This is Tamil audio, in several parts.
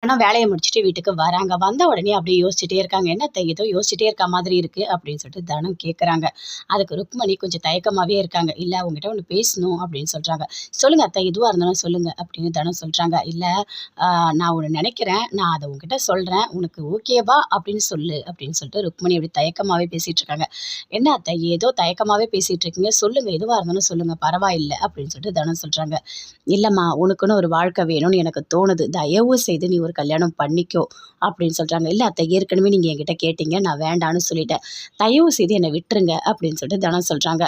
ஆனால் வேலையை முடிச்சுட்டு வீட்டுக்கு வராங்க. வந்த உடனே அப்படியே யோசிச்சுட்டே இருக்காங்க. என்ன அத்தை ஏதோ யோசிச்சுட்டே இருக்க மாதிரி இருக்குது அப்படின்னு சொல்லிட்டு தனம் கேட்குறாங்க. அதுக்கு ருக்மணி கொஞ்சம் தயக்கமாகவே இருக்காங்க. இல்லை உங்ககிட்ட ஒன்று பேசணும் அப்படின்னு சொல்கிறாங்க. சொல்லுங்கள் அத்தை எதுவாக இருந்தாலும் சொல்லுங்கள் அப்படின்னு தனம் சொல்கிறாங்க. இல்லை நான் ஒன்று நினைக்கிறேன், நான் அதை உங்ககிட்ட சொல்கிறேன், உனக்கு ஓகேவா அப்படின்னு சொல்லு அப்படின்னு சொல்லிட்டு ருக்மணி அப்படி தயக்கமாகவே பேசிகிட்டு இருக்காங்க. என்ன அத்தை ஏதோ தயக்கமாகவே பேசிகிட்டு இருக்கீங்க, சொல்லுங்கள் எதுவாக இருந்தாலும் சொல்லுங்கள் பரவாயில்லை அப்படின்னு சொல்லிட்டு தனம் சொல்கிறாங்க. இல்லைம்மா உனக்குன்னு ஒரு வாழ்க்கை வேணும்னு எனக்கு தோணுது, தயவு செய்து நீ ஒரு கல்யாணம் பண்ணிக்கோ அப்படின்னு சொல்கிறாங்க. இல்லை அத்தை ஏற்கனவே நீங்கள் என்கிட்ட கேட்டீங்க, நான் வேண்டான்னு சொல்லிட்டேன், தயவு செய்து என்னை விட்டுருங்க அப்படின்னு சொல்லிட்டு தனம் சொல்கிறாங்க.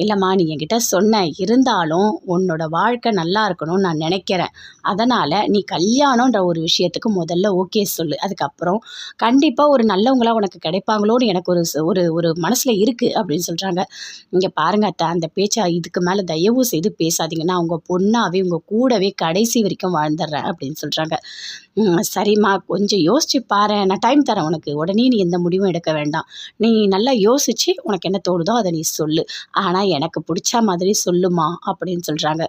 இல்லைம்மா நீ என்கிட்ட சொன்ன, இருந்தாலும் உன்னோட வாழ்க்கை நல்லா இருக்கணும்னு நான் நினைக்கிறேன், அதனால் நீ கல்யாணன்ற ஒரு விஷயத்துக்கு முதல்ல ஓகே சொல்லு, அதுக்கப்புறம் கண்டிப்பாக ஒரு நல்லவங்களாக உனக்கு கிடைப்பாங்களோன்னு எனக்கு ஒரு ஒரு மனசில் இருக்குது அப்படின்னு சொல்கிறாங்க. இங்கே பாருங்க அத்தை அந்த பேச்சை இதுக்கு மேலே தயவு செய்து பேசாதீங்க, நான் உங்கள் பொண்ணாகவே உங்கள் கூடவே கடைசி வரைக்கும் வாழ்ந்துடுறேன் அப்படின்னு சொல்கிறாங்க. சரிம்மா கொஞ்சம் யோசிச்சு பாரு, நான் டைம் தரேன் உனக்கு, உடனே நீ எந்த முடிவும் எடுக்க வேண்டாம், நீ நல்லா யோசிச்சு உனக்கு என்ன தோணுதோ அதை நீ சொல்லு, ஆனால் எனக்கு பிடிச்ச மாதிரி சொல்லுமா அப்படின்னு சொல்கிறாங்க.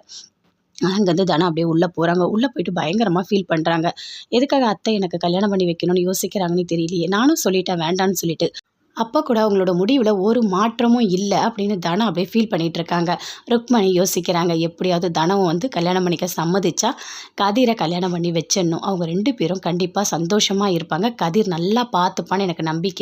அங்கேருந்து தனம் அப்படியே உள்ளே போகிறாங்க. உள்ளே போயிட்டு பயங்கரமாக ஃபீல் பண்ணுறாங்க. எதுக்காக அத்தை எனக்கு கல்யாணம் பண்ணி வைக்கணும்னு யோசிக்கிறாங்கன்னு தெரியலையே, நானும் சொல்லிட்டேன் வேண்டான்னு சொல்லிட்டு. அப்போ கூட அவங்களோட முடிவில் ஒரு மாற்றமும் இல்லை அப்படின்னு தனம் அப்படியே ஃபீல் பண்ணிகிட்டு இருக்காங்க. ருக்மணி யோசிக்கிறாங்க, எப்படியாவது தனம் வந்து கல்யாணம் பண்ணிக்க சம்மதிச்சா கதிரை கல்யாணம் பண்ணி வச்சிடணும், அவங்க 2 பேரும் கண்டிப்பாக சந்தோஷமாக இருப்பாங்க, கதிர் நல்லா பார்த்துப்பான்னு எனக்கு நம்பிக்கை